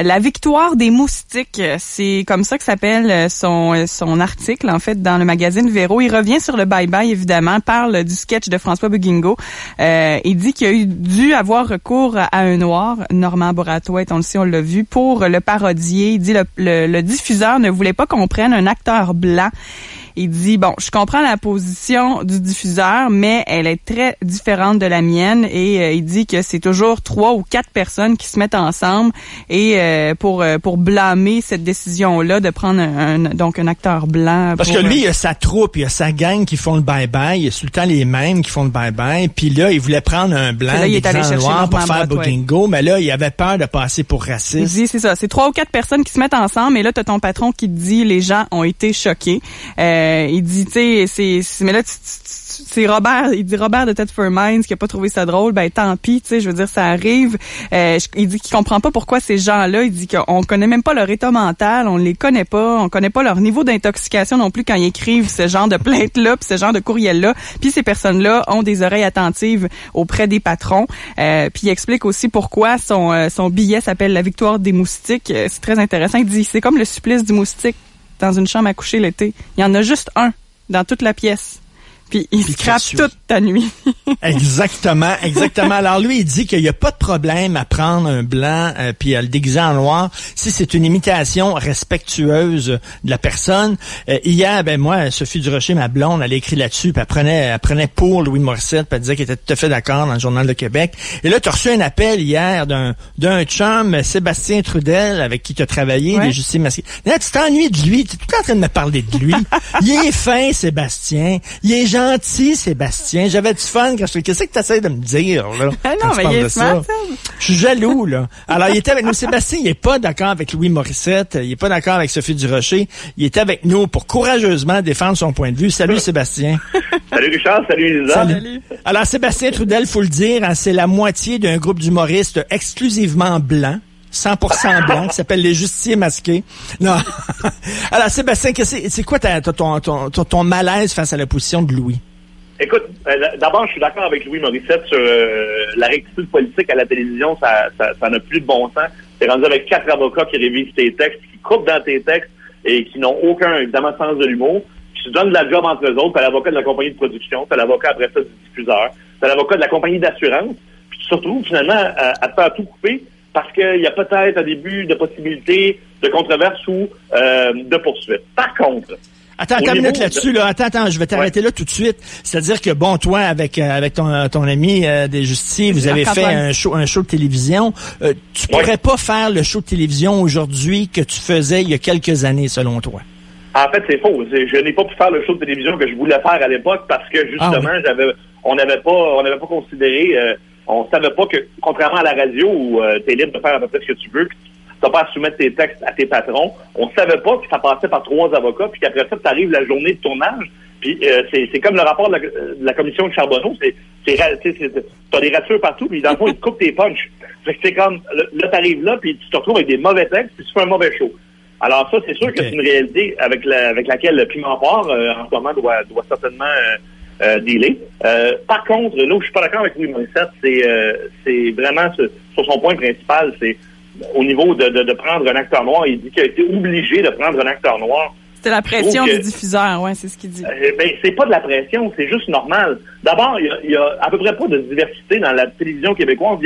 La victoire des moustiques, c'est comme ça que s'appelle son article, en fait, dans le magazine Véro. Il revient sur le bye-bye, évidemment, parle du sketch de François Bouguingo. Il dit qu'il a dû avoir recours à un noir, Normand Bouratoit, on le sait, on l'a vu, pour le parodier. Il dit le diffuseur ne voulait pas qu'on prenne un acteur blanc. Il dit, bon, je comprends la position du diffuseur, mais elle est très différente de la mienne et il dit que c'est toujours 3 ou 4 personnes qui se mettent ensemble et pour blâmer cette décision-là de prendre un acteur blanc. Parce que lui, il a sa troupe, il a sa gang qui font le bye-bye, il y a tout le temps les mêmes qui font le bye-bye, puis là, il voulait prendre un blanc, déguisé en noir pour faire Bouguingo, mais là, il avait peur de passer pour raciste. Il dit, c'est ça, c'est 3 ou 4 personnes qui se mettent ensemble et là, t'as ton patron qui te dit, les gens ont été choqués. Il dit, tu sais, mais là, c'est Robert, il dit Robert de Thetford Mines qui a pas trouvé ça drôle, ben tant pis, tu sais, je veux dire, ça arrive. Il dit qu'il comprend pas pourquoi ces gens-là, il dit qu'on connaît même pas leur état mental, on les connaît pas, on connaît pas leur niveau d'intoxication non plus quand ils écrivent ce genre de plainte-là, puis ce genre de courriel-là. Puis ces personnes-là ont des oreilles attentives auprès des patrons. Puis il explique aussi pourquoi son billet s'appelle La victoire des moustiques. C'est très intéressant. Il dit, c'est comme le supplice du moustique dans une chambre à coucher l'été. Il y en a juste un dans toute la pièce. Puis il scrape toute ta nuit. Exactement. Alors lui, il dit qu'il n'y a pas de problème à prendre un blanc puis à le déguiser en noir si c'est une imitation respectueuse de la personne. Hier, moi, Sophie Durocher, ma blonde, elle a écrit là-dessus, puis elle prenait pour Louis Morissette, puis elle disait qu'elle était tout à fait d'accord dans le Journal de Québec. Et là, tu as reçu un appel hier d'un chum, Sébastien Trudel, avec qui tu as travaillé, des Justiciers masqués. Là, tu t'ennuies de lui, tu es tout le temps en train de me parler de lui. Il est fin, Sébastien. Il est gentil, Sébastien. J'avais du fun quand je te dis, qu'est-ce que tu essaies de me dire, là? Ah non, mais il est smart, ça. Je suis jaloux, là. Alors, il était avec nous. Sébastien, il est pas d'accord avec Louis Morissette. Il est pas d'accord avec Sophie Durocher. Il était avec nous pour courageusement défendre son point de vue. Salut, Sébastien. Salut, Richard. Salut, Lisa. Salut. Alors, Sébastien Trudel, faut le dire, hein, c'est la moitié d'un groupe d'humoristes exclusivement blancs. 100% blanc, qui s'appelle les Justiciers masqués. Non. Alors, Sébastien, c'est quoi ton malaise face à la position de Louis? Écoute, d'abord, je suis d'accord avec Louis Morissette sur la rectitude politique à la télévision, ça n'a plus de bon sens. C'est rendu avec 4 avocats qui révisent tes textes, qui coupent dans tes textes et qui n'ont aucun, évidemment, sens de l'humour. Puis tu donnes de la job entre eux autres, t'as l'avocat de la compagnie de production, t'as l'avocat après ça du diffuseur, t'as l'avocat de la compagnie d'assurance, puis tu te retrouves finalement à te faire tout couper parce qu'il y a peut-être un début de possibilité de controverse ou de poursuite. Par contre... Attends une minute là-dessus, là. Attends, je vais t'arrêter là tout de suite. C'est-à-dire que, bon, toi, avec ton ami des justiciers, vous avez fait un show de télévision. Tu pourrais pas faire le show de télévision aujourd'hui que tu faisais il y a quelques années, selon toi? En fait, c'est faux. Je n'ai pas pu faire le show de télévision que je voulais faire à l'époque parce que, justement, on n'avait pas considéré... on savait pas que, contrairement à la radio où t'es libre de faire à peu près ce que tu veux, t'as pas à soumettre tes textes à tes patrons. On savait pas que ça passait par 3 avocats, puis qu'après ça, t'arrives la journée de tournage, puis c'est comme le rapport de la commission de Charbonneau, t'as des ratures partout, puis dans le fond, ils te coupent tes punchs. Fait que c'est comme, là, t'arrives là, puis tu te retrouves avec des mauvais textes, puis tu fais un mauvais show. Alors ça, c'est sûr que c'est une réalité avec laquelle le Piment Fort, en ce moment, doit certainement dealer. Par contre, là où je suis pas d'accord avec Louis Morissette, c'est vraiment sur son point principal, c'est au niveau de prendre un acteur noir. Il dit qu'il a été obligé de prendre un acteur noir. C'était la pression du diffuseur, c'est ce qu'il dit. C'est pas de la pression, c'est juste normal. D'abord, il y a à peu près pas de diversité dans la télévision québécoise.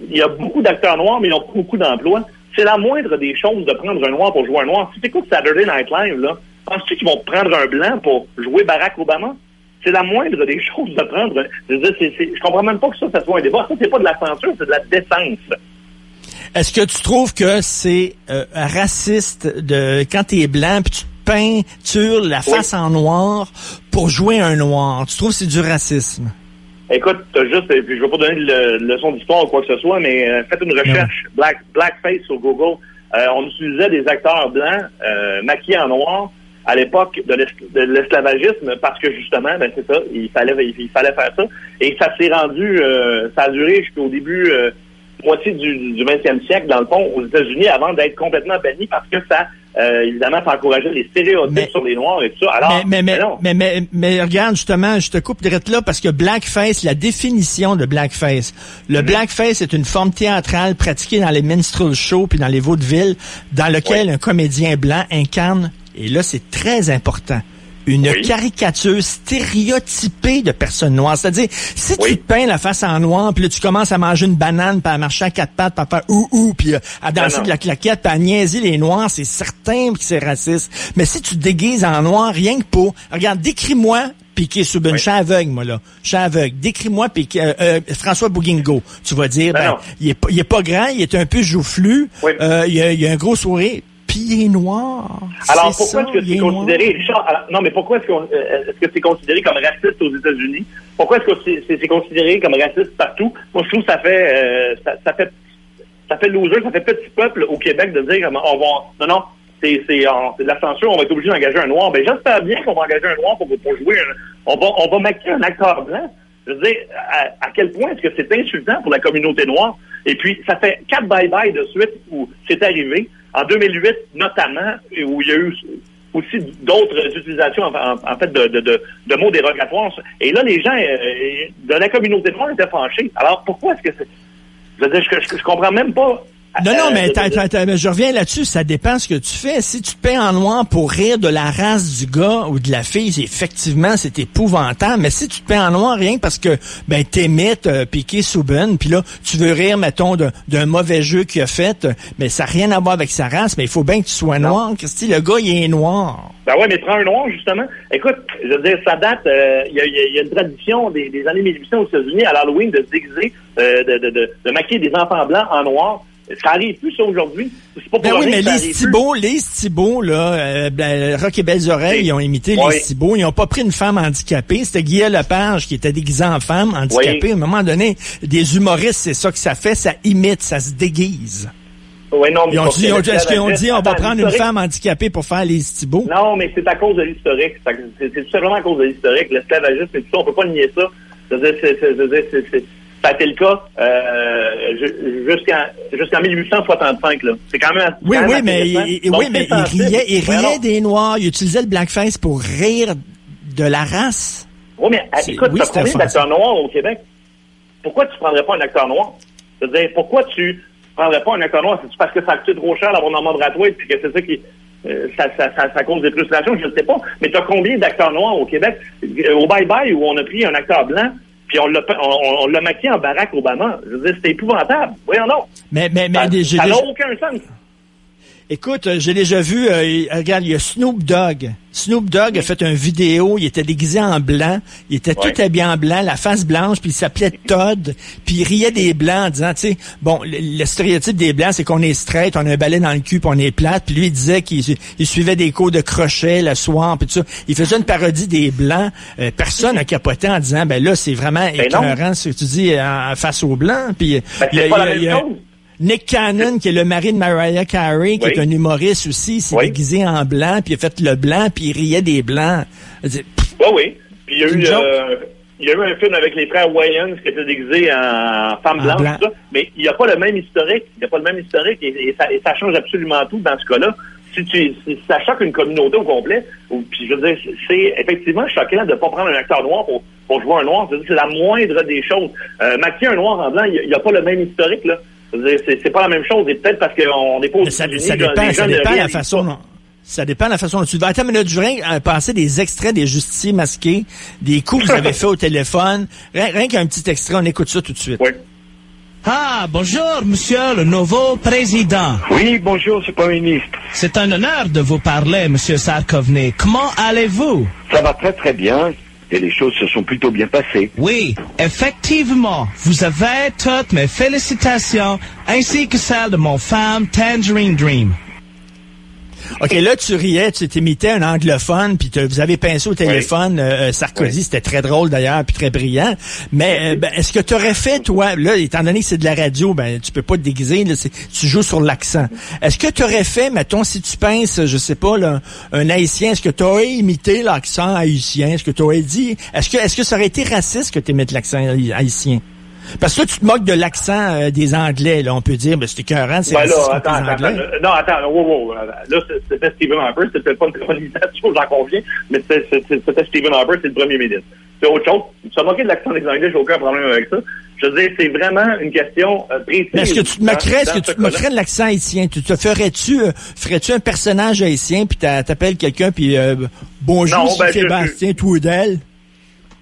Il y a beaucoup d'acteurs noirs, mais ils n'ont pas beaucoup d'emplois. C'est la moindre des choses de prendre un noir pour jouer un noir. Si tu écoutes Saturday Night Live, là, penses-tu qu'ils vont prendre un blanc pour jouer Barack Obama? C'est la moindre des choses de prendre. Je veux dire, je comprends même pas que ça soit un débat. Ça, c'est pas de la censure, c'est de la décence. Est-ce que tu trouves que c'est raciste quand t'es blanc puis tu te peintures la face en noir pour jouer un noir? Tu trouves que c'est du racisme? Écoute, t'as juste, puis je vais pas donner de leçon d'histoire ou quoi que ce soit, mais faites une recherche blackface sur Google. On utilisait des acteurs blancs maquillés en noir à l'époque de l'esclavagisme parce que justement, c'est ça, il fallait faire ça. Et ça s'est rendu, ça a duré jusqu'au début moitié du 20e siècle, dans le fond, aux États-Unis, avant d'être complètement banni parce que ça, évidemment, ça encourageait les stéréotypes sur les Noirs et tout ça. Alors, mais regarde, justement, je te coupe direct là parce que blackface, la définition de blackface. Le blackface est une forme théâtrale pratiquée dans les minstrel shows puis dans les vaudevilles dans lequel un comédien blanc incarne, et là, c'est très important, une caricature stéréotypée de personnes noires. C'est-à-dire, si tu te peins la face en noir, puis là, tu commences à manger une banane, puis à marcher à quatre pattes, puis à faire ouh, puis à danser de la claquette, puis à niaiser les noirs, c'est certain que c'est raciste. Mais si tu te déguises en noir, rien que pour... Regarde, décris-moi Piqué Souben. Je suis aveugle, moi, là. Je suis aveugle. Décris-moi François Bouguingo. Tu vas dire, il est pas grand, il est un peu joufflu, il a un gros sourire. Pied noir. Alors, pourquoi est-ce que c'est considéré, Richard, non, mais pourquoi est-ce que c'est considéré comme raciste aux États-Unis? Pourquoi est-ce que c'est considéré comme raciste partout? Moi, je trouve que ça fait loser, ça fait petit peuple au Québec de dire, c'est de la censure, on va être obligé d'engager un noir. Ben, j'espère bien qu'on va engager un noir pour jouer, on va maquiller un acteur blanc. Je veux dire, à quel point est-ce que c'est insultant pour la communauté noire? Et puis, ça fait 4 bye-bye de suite où c'est arrivé. En 2008, notamment, où il y a eu aussi d'autres utilisations, en fait, de mots dérogatoires. Et là, les gens de la communauté noire étaient fâchés. Alors, pourquoi est-ce que c'est... Je veux dire, je comprends même pas... Non, mais je reviens là-dessus, ça dépend ce que tu fais. Si tu te peins en noir pour rire de la race du gars ou de la fille, effectivement, c'est épouvantable. Mais si tu te peins en noir rien que parce que t'imites Piqué Souben, puis là, tu veux rire, mettons, d'un mauvais jeu qu'il a fait, mais ça n'a rien à voir avec sa race, mais il faut bien que tu sois noir. Christy, le gars, il est noir. Ben ouais, mais prends un noir, justement. Écoute, je veux dire, ça date, il y a une tradition des années 1800 aux États-Unis, à l'Halloween, de se déguiser, de maquiller des enfants blancs en noir. Ça arrive plus, ça, aujourd'hui. C'est pas pour mais Lise Thibault, là, Rock et Belles Oreilles, ils ont imité Lise Thibault. Ils ont pas pris une femme handicapée. C'était Guy Lepage qui était déguisé en femme handicapée. À un moment donné, des humoristes, c'est ça que ça fait. Ça imite, ça se déguise. Oui, non, mais est-ce qu'ils ont dit on va prendre une femme handicapée pour faire Lise Thibault? Non, mais c'est à cause de l'historique. C'est tout simplement à cause de l'historique. L'esclavagisme et tout ça, on peut pas nier ça. Ça a été le cas jusqu'en 1865, là. C'est quand même mais il riait des Noirs. Il utilisait le blackface pour rire de la race. Oui, mais écoute, t'as combien d'acteurs noirs au Québec? Pourquoi tu prendrais pas un acteur noir? C'est-à-dire, pourquoi tu prendrais pas un acteur noir? C'est-tu parce que ça coûte trop cher d'avoir Normand Brathwaite puis que c'est ça qui... ça cause des frustrations? Je ne sais pas. Mais t'as combien d'acteurs noirs au Québec? Au Bye-Bye, où on a pris un acteur blanc, puis on l'a maquillé en Barack Obama. Je veux dire, c'était épouvantable. Voyons donc. Mais ça n'a aucun sens. Écoute, j'ai déjà vu, regarde, il y a Snoop Dogg. Snoop Dogg a fait une vidéo, il était déguisé en blanc, il était tout habillé en blanc, la face blanche, puis il s'appelait Todd, puis il riait des Blancs en disant, tu sais, bon, le stéréotype des Blancs, c'est qu'on est straight, on a un balai dans le cul, puis on est plate, puis lui, il disait qu'il suivait des cours de crochet le soir, puis tout ça. Il faisait une parodie des Blancs. Personne n'a capoté en disant, ben là, c'est vraiment écœurant ce que tu dis face aux Blancs, puis c'est pas la même chose. Nick Cannon, qui est le mari de Mariah Carey, qui est un humoriste aussi, s'est déguisé en blanc, puis il a fait le blanc, puis il riait des Blancs. Oui. Puis il y a eu un film avec les frères Wayans qui était déguisé en femme blanche, tout ça, mais il n'y a pas le même historique. Et ça change absolument tout dans ce cas-là. Si ça choque une communauté au complet, puis je veux dire, c'est effectivement choquant de ne pas prendre un acteur noir pour jouer un noir. C'est la moindre des choses. Maquiller un noir en blanc, il n'y a pas le même historique, là. C'est pas la même chose, et peut-être parce qu'on n'est pas aux États-Unis. Ça dépend la façon. Ça dépend de la façon dont tu vas. Attends, mais je voudrais passer des extraits des justiciers masqués, des coups que vous avez fait au téléphone. Rien qu'un petit extrait, on écoute ça tout de suite. Oui. Ah, bonjour, monsieur le nouveau président. Oui, bonjour, c'est pas ministre. C'est un honneur de vous parler, monsieur Sarkozy. Comment allez-vous? Ça va très très bien. Et les choses se sont plutôt bien passées. Oui, effectivement. Vous avez toutes mes félicitations, ainsi que celles de mon femme Tangerine Dream. OK, là, tu riais, tu t'imitais un anglophone, puis vous avez pincé au téléphone Sarkozy, c'était très drôle d'ailleurs, puis très brillant. Mais est-ce que tu aurais fait, toi, là, étant donné que c'est de la radio, tu peux pas te déguiser, là, tu joues sur l'accent. Est-ce que tu aurais fait, mettons, si tu pinces, je sais pas, là, un haïtien, est-ce que tu aurais imité l'accent haïtien? Est-ce que tu aurais dit, est-ce que ça aurait été raciste que tu imites l'accent haïtien? Parce que là, tu te moques de l'accent des Anglais, là. On peut dire, c'est écœurant, c'est attends. Non, attends, wow. Là, c'était Stephen Harper, c'était peut-être pas une très bonne imitation, j'en conviens, mais c'était Stephen Harper, c'est le premier ministre. C'est autre chose. Tu te moquer de l'accent des Anglais, j'ai aucun problème avec ça. Je veux dire, c'est vraiment une question précise. Mais est-ce que tu te moquerais de l'accent haïtien? Ferais-tu un personnage haïtien, puis t'appelles quelqu'un, puis bonjour, Sébastien Toudel?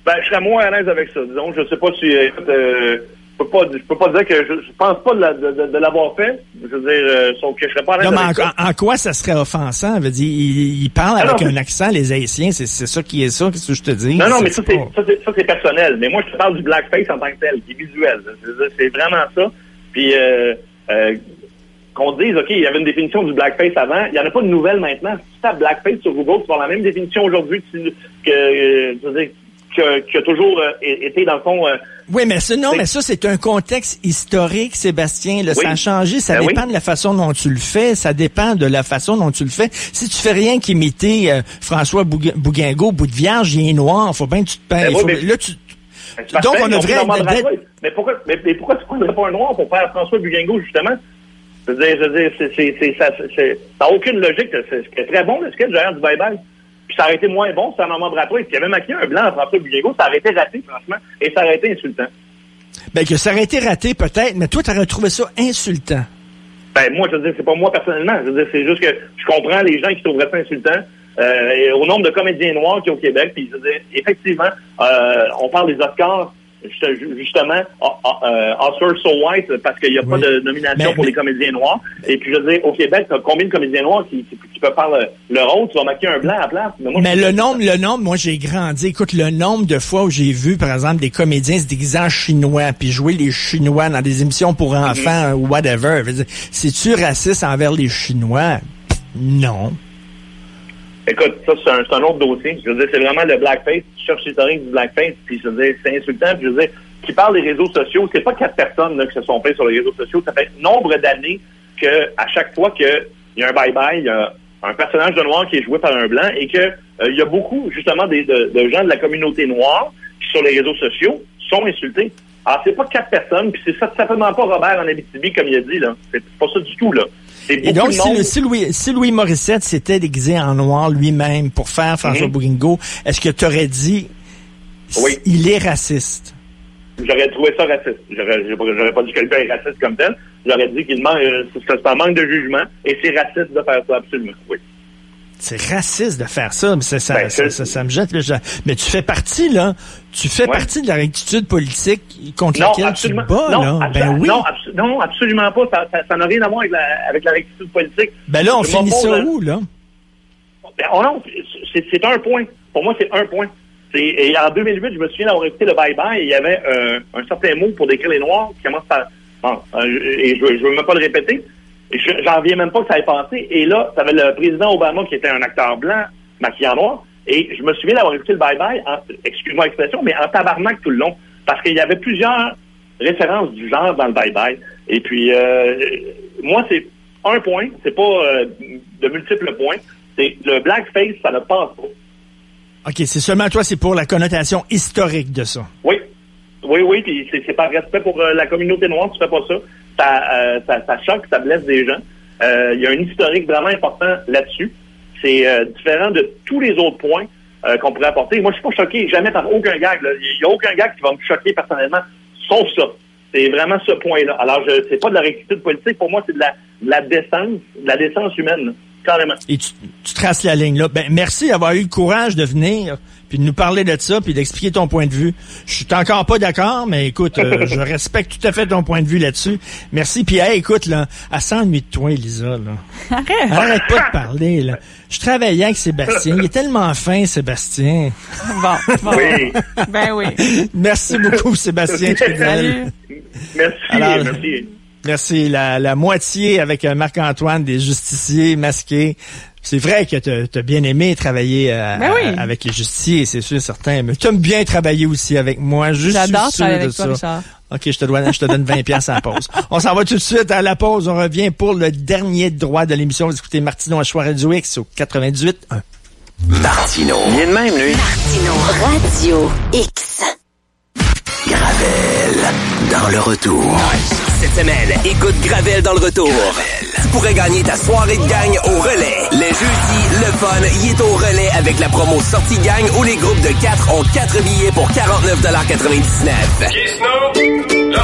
Je serais moins à l'aise avec ça. Disons, je sais pas si je peux pas dire que je pense pas de l'avoir fait. Je veux dire, sauf que je serais pas à l'aise avec ça. En quoi ça serait offensant? Je veux dire, il parle avec un accent, les Haïtiens, c'est ça qui est ça, qu'est-ce que je te dis? Non, mais ça c'est personnel. Mais moi, je te parle du blackface en tant que tel, qui est visuel. C'est vraiment ça. Puis qu'on dise, OK, il y avait une définition du blackface avant, il n'y en a pas de nouvelle maintenant. Si tu tapes blackface sur Google, tu vas avoir la même définition aujourd'hui qui a toujours été, dans le fond... oui, mais ça, c'est un contexte historique, Sébastien. Là, oui. Ça a changé. Ça dépend de la façon dont tu le fais. Ça dépend de la façon dont tu le fais. Si tu fais rien qu'imiter François Bouguingo, bout de vierge, il est noir, faut bien que tu te peins. Donc, on devrait... Mais pourquoi tu prendrais pas un noir pour faire François Bouguingo, justement? Je veux dire, ça n'a aucune logique. C'est très bon, le sketch derrière du bye-bye. Puis ça aurait été moins bon si ça Normand Bratois. Puis il avait maquillé un blanc à François Bouguingo, ça aurait été raté, franchement. Et ça aurait été insultant. Que ça aurait été raté, peut-être, mais toi, t'aurais trouvé ça insultant. Moi, je veux dire, c'est pas moi personnellement. Je veux dire, c'est juste que je comprends les gens qui trouveraient ça insultant. Au nombre de comédiens noirs qu'il y a au Québec, puis je veux dire, effectivement, on parle des Oscars, justement, Oscar So White, parce qu'il n'y a pas de nomination pour les comédiens noirs. Et puis, je veux dire, au Québec, t'as combien de comédiens noirs qui peuvent faire le rôle? Tu vas maquiller un blanc à place. Mais le nombre, moi, j'ai grandi. Écoute, le nombre de fois où j'ai vu, par exemple, des comédiens se déguiser en chinois, puis jouer les Chinois dans des émissions pour enfants ou whatever. C'est-tu raciste envers les Chinois? Non. Écoute, ça, c'est un autre dossier. Je veux dire, c'est vraiment le blackface. Tu cherches l'historique du blackface, puis je veux dire, c'est insultant. Puis je veux dire, qui parle des réseaux sociaux, c'est pas 4 personnes là, qui se sont fait sur les réseaux sociaux. Ça fait nombre d'années que à chaque fois qu'il y a un bye-bye, il y a un personnage de noir qui est joué par un blanc et que il y a beaucoup, justement, de gens de la communauté noire qui, sur les réseaux sociaux, sont insultés. Alors, c'est pas 4 personnes, puis c'est certainement pas Robert en Abitibi, comme il a dit, là. C'est pas ça du tout, là. Et donc, si Louis Morissette s'était déguisé en noir lui-même pour faire François Bouguingo, est-ce que tu aurais dit il est raciste? J'aurais trouvé ça raciste. J'aurais pas dit que quelqu'un est raciste comme tel. J'aurais dit qu'il manque, c'est un manque de jugement et c'est raciste de faire ça, absolument. Oui. C'est raciste de faire ça, mais ça me jette le genre. Mais tu fais partie, là. Tu fais partie de la rectitude politique contre laquelle tu te bats, là. Non, absolument pas. Ça n'a rien à voir avec la rectitude politique. Là, on finit ça où, là? Non, c'est un point. Pour moi, c'est un point. Et en 2008, je me souviens d'avoir écouté le bye-bye et il y avait un certain mot pour décrire les Noirs qui commence par... et je veux même pas le répéter. Et j'en reviens même pas que ça ait passé. Et là, t'avais le président Obama qui était un acteur blanc, maquillé en noir. Et je me souviens d'avoir écouté le bye-bye, excuse-moi l'expression, mais en tabarnak tout le long. Parce qu'il y avait plusieurs références du genre dans le bye-bye. Et puis, moi, c'est un point. C'est pas de multiples points. C'est le blackface, ça ne passe pas. OK, c'est seulement toi, c'est pour la connotation historique de ça. Oui, puis c'est par respect pour la communauté noire, tu fais pas ça. Ça choque, ça blesse des gens. Il y a un historique vraiment important là-dessus. C'est différent de tous les autres points qu'on pourrait apporter. Moi, je suis pas choqué jamais par aucun gag. Il y a aucun gag qui va me choquer personnellement, sauf ça. C'est vraiment ce point-là. Alors, c'est pas de la rectitude politique. Pour moi, c'est de la décence humaine, là, carrément. Et tu traces la ligne, là. Merci d'avoir eu le courage de venir puis de nous parler de ça, puis d'expliquer ton point de vue. Je suis encore pas d'accord, mais écoute, je respecte tout à fait ton point de vue là-dessus. Merci. Puis écoute, là, elle s'ennuie de toi, Elisa, là. Arrête pas de parler, là. Je travaillais avec Sébastien. Il est tellement fin, Sébastien. Bon. Oui. Oui. Merci beaucoup, Sébastien. Salut. Merci. Merci. La moitié avec Marc-Antoine des justiciers masqués. C'est vrai que t'as bien aimé travailler avec les justiciers, c'est sûr, certain. Mais t'aimes bien travailler aussi avec moi. J'adore travailler avec toi, Richard. OK, je te donne 20$ à la pause. On s'en va tout de suite à la pause. On revient pour le dernier droit de l'émission. Vous écoutez Martineau à Choix Radio X au 98.1. Martineau. Il est de même, lui. Martineau Radio X. Gravel. dans le retour. Cette semaine, écoute Gravel dans le retour. Tu pourrais gagner ta soirée de gang au relais. Les jeudis, le fun, y est au relais avec la promo Sortie Gang où les groupes de 4 ont 4 billets pour 49,99 $.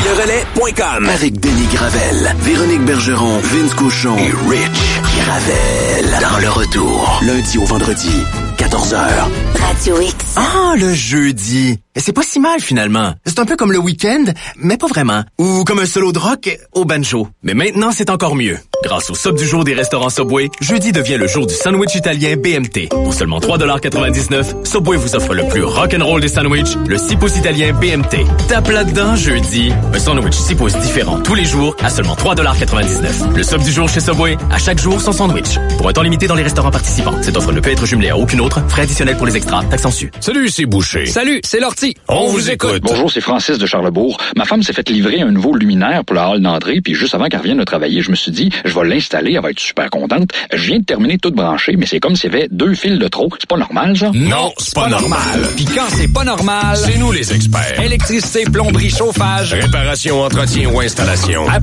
Lerelais.com. Avec Denis Gravel, Véronique Bergeron, Vince Cochon et Rich Gravel. Dans le retour, lundi au vendredi, 14h. Radio X. Ah, le jeudi. C'est pas si mal, finalement. C'est un peu comme le week-end, mais pas vraiment. Ou comme un solo de rock au banjo. Mais maintenant, c'est encore mieux. Grâce au sub du jour des restaurants Subway, jeudi devient le jour du sandwich italien BMT. Pour seulement 3,99 $, Subway vous offre le plus rock'n'roll des sandwichs, le 6 pouces italien BMT. Tape là-dedans, jeudi. Un sandwich 6 pouces différent tous les jours à seulement 3,99 $. Le sub du jour chez Subway, à chaque jour son sandwich. Pour un temps limité dans les restaurants participants. Cette offre ne peut être jumelée à aucune autre. Frais additionnels pour les extras. Taxes en su. Salut, c'est Boucher. Salut, c'est Lortie. On vous écoute. Bonjour, c'est Francis de Charlebourg. Ma femme s'est fait livrer un nouveau luminaire pour la halle d'entrée, puis juste avant qu'elle revienne de travailler, je me suis dit, je vais l'installer, elle va être super contente. Je viens de terminer tout branché, mais c'est comme s'il y avait 2 fils de trop. C'est pas normal, ça? Non, c'est pas normal. Puis quand c'est pas normal, c'est nous les experts. Électricité, plomberie, chauffage, réparation, entretien ou installation. Appelez